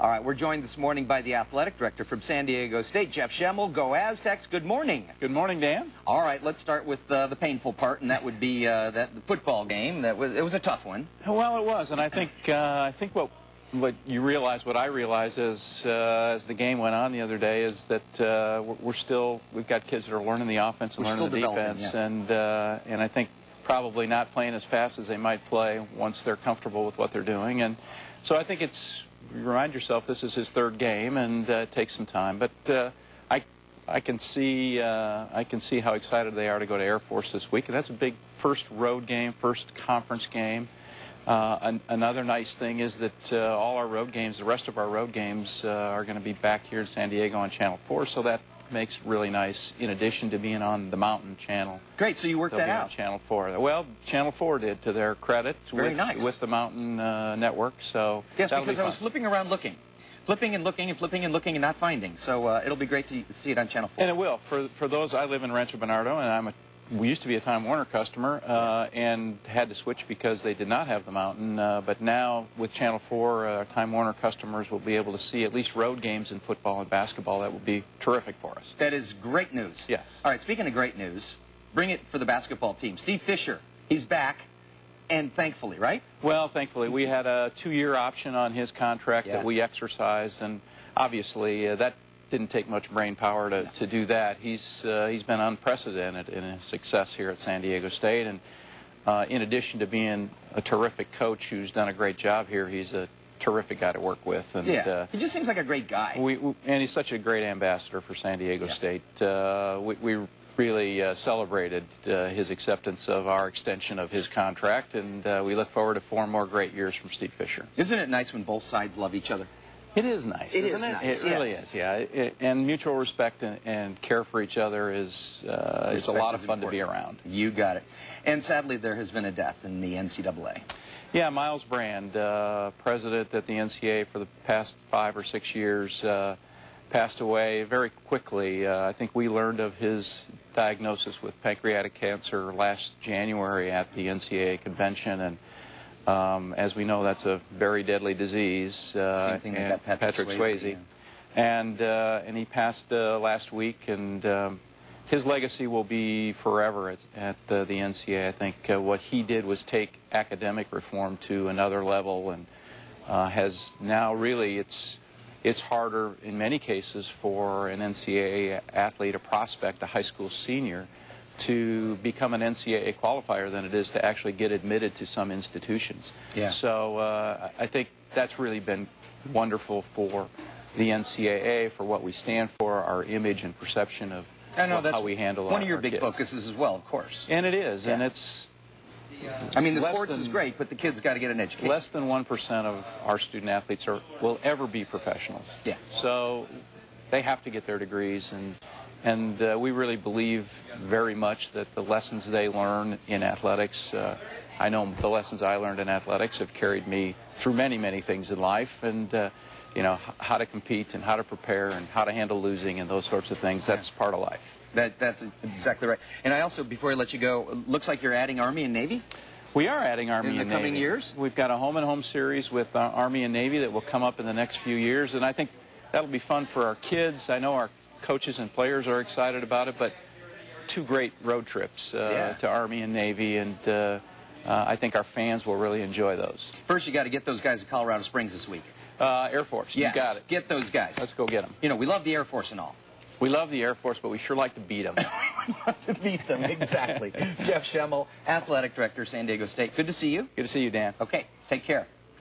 All right, we're joined this morning by the athletic director from San Diego State, Jeff Schemmel. Go Aztecs. Good morning. Good morning, Dan. All right, let's start with the painful part, and that would be that football game. It was a tough one. Well, it was, and I think what you realize, what I realized as the game went on the other day, is that we've got kids that are learning the offense and learning the defense, yeah. and I think probably not playing as fast as they might play once they're comfortable with what they're doing, and so I think you remind yourself this is his third game, and it takes some time, but I can see how excited they are to go to Air Force this week, and that's a big first road game, first conference game. Another nice thing is that all our road games, the rest of our road games, are going to be back here in San Diego on Channel 4, so that makes it really nice, in addition to being on the Mountain Channel. Great, so you worked that out. On Channel 4. Well, Channel 4 did, to their credit, with the Mountain Network, so yes, because I was flipping around looking. Flipping and looking and flipping and looking and not finding. So it'll be great to see it on Channel 4. And it will. For those, I live in Rancho Bernardo, and we used to be a Time Warner customer and had to switch because they did not have the Mountain. But now with Channel 4, Time Warner customers will be able to see at least road games in football and basketball. That will be terrific for us. That is great news. Yes. All right, speaking of great news, bring it for the basketball team. Steve Fisher, he's back, and thankfully, right? Well, thankfully. We had a 2-year option on his contract that we exercised, and obviously that didn't take much brain power to do that. He's been unprecedented in his success here at San Diego State, and in addition to being a terrific coach who's done a great job here, he's a terrific guy to work with. And he just seems like a great guy. And he's such a great ambassador for San Diego State. We really celebrated his acceptance of our extension of his contract, and we look forward to 4 more great years from Steve Fisher. Isn't it nice when both sides love each other? It is nice, isn't it? Nice, it really is, yeah. And mutual respect and care for each other is a lot of fun to be around. You got it. And sadly, there has been a death in the NCAA. Yeah, Miles Brand, president at the NCAA for the past 5 or 6 years, passed away very quickly. I think we learned of his diagnosis with pancreatic cancer last January at the NCAA convention, and as we know, that's a very deadly disease. Same thing that Patrick Swayze. Yeah. And he passed last week, and his legacy will be forever at the NCAA. I think what he did was take academic reform to another level, and has now really, it's harder in many cases for an NCAA athlete, a prospect, a high school senior, to become an NCAA qualifier than it is to actually get admitted to some institutions. Yeah. So I think that's really been wonderful for the NCAA, for what we stand for, our image and perception of how we handle our kids. One of your big focuses as well, of course. And it is, and it's... I mean, the sports is great, but the kids got to get an education. Less than 1% of our student athletes will ever be professionals. Yeah. So they have to get their degrees, and we really believe very much that the lessons they learn in athletics, I know the lessons I learned in athletics have carried me through many, many things in life, and you know, how to compete and how to prepare and how to handle losing and those sorts of things. That's part of life. That's exactly right. And I also, before I let you go, looks like you're adding Army and Navy? We are adding Army and Navy. In the coming years? We've got a home-and-home series with Army and Navy that will come up in the next few years, and I think that'll be fun for our kids. I know our coaches and players are excited about it, but 2 great road trips to Army and Navy, and I think our fans will really enjoy those. First, you got to get those guys at Colorado Springs this week. Air Force, yes, you got it. Get those guys. Let's go get them. You know, we love the Air Force and all. We love the Air Force, but we sure like to beat them. We love to beat them, exactly. Jeff Schemmel, Athletic Director, San Diego State. Good to see you. Good to see you, Dan. Okay, take care.